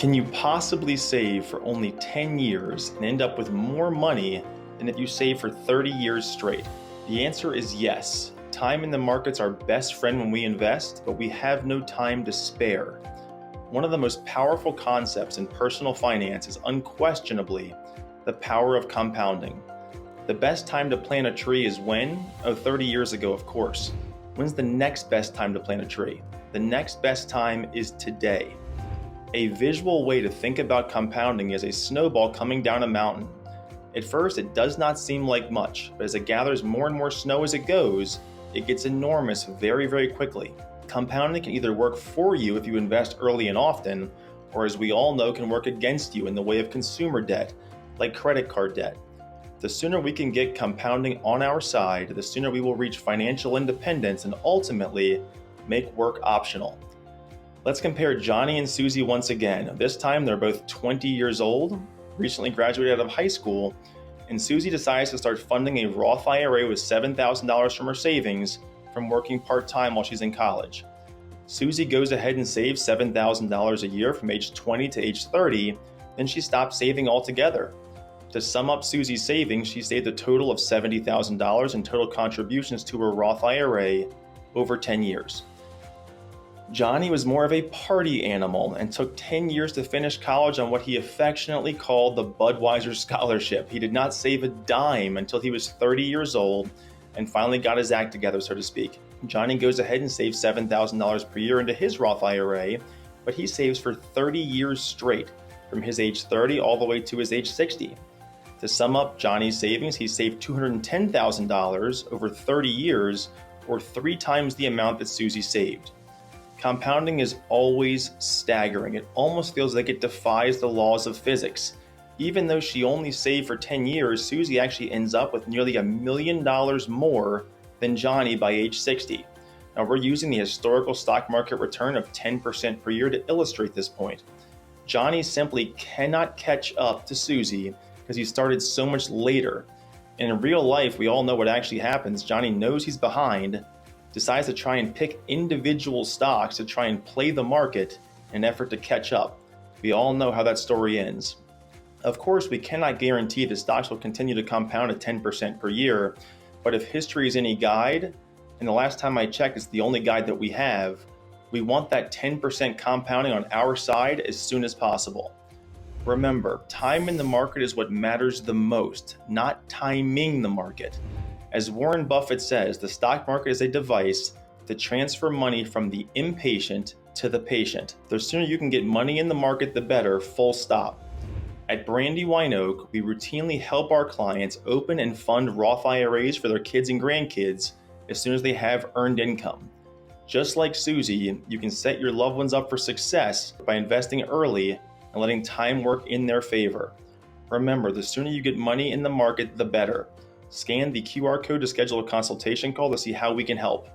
Can you possibly save for only 10 years and end up with more money than if you save for 30 years straight? The answer is yes. Time in the market's our best friend when we invest, but we have no time to spare. One of the most powerful concepts in personal finance is unquestionably the power of compounding. The best time to plant a tree is when? 30 years ago, of course. When's the next best time to plant a tree? The next best time is today. A visual way to think about compounding is a snowball coming down a mountain. At first, it does not seem like much, but as it gathers more and more snow as it goes, it gets enormous very, very quickly. Compounding can either work for you if you invest early and often, or as we all know, can work against you in the way of consumer debt, like credit card debt. The sooner we can get compounding on our side, the sooner we will reach financial independence and ultimately make work optional. Let's compare Johnny and Suzy once again. This time they're both 20 years old, recently graduated out of high school, and Suzy decides to start funding a Roth IRA with $7,000 from her savings from working part-time while she's in college. Suzy goes ahead and saves $7,000 a year from age 20 to age 30, then she stops saving altogether. To sum up Suzy's savings, she saved a total of $70,000 in total contributions to her Roth IRA over 10 years. Johnny was more of a party animal and took 10 years to finish college on what he affectionately called the Budweiser Scholarship. He did not save a dime until he was 30 years old and finally got his act together, so to speak. Johnny goes ahead and saves $7,000 per year into his Roth IRA, but he saves for 30 years straight, from his age 30 all the way to his age 60. To sum up Johnny's savings, he saved $210,000 over 30 years, or 3 times the amount that Suzy saved. Compounding is always staggering. It almost feels like it defies the laws of physics. Even though she only saved for 10 years, Suzy actually ends up with nearly $1 million more than Johnny by age 60. Now we're using the historical stock market return of 10% per year to illustrate this point. Johnny simply cannot catch up to Suzy because he started so much later. And in real life, we all know what actually happens. Johnny knows he's behind, decides to try and pick individual stocks to try and play the market in an effort to catch up. We all know how that story ends. Of course, we cannot guarantee that stocks will continue to compound at 10% per year, but if history is any guide, and the last time I checked, it's the only guide that we have, we want that 10% compounding on our side as soon as possible. Remember, time in the market is what matters the most, not timing the market. As Warren Buffett says, the stock market is a device to transfer money from the impatient to the patient. The sooner you can get money in the market, the better, full stop. At Brandywine Oak, we routinely help our clients open and fund Roth IRAs for their kids and grandkids as soon as they have earned income. Just like Suzy, you can set your loved ones up for success by investing early and letting time work in their favor. Remember, the sooner you get money in the market, the better. Scan the QR code to schedule a consultation call to see how we can help.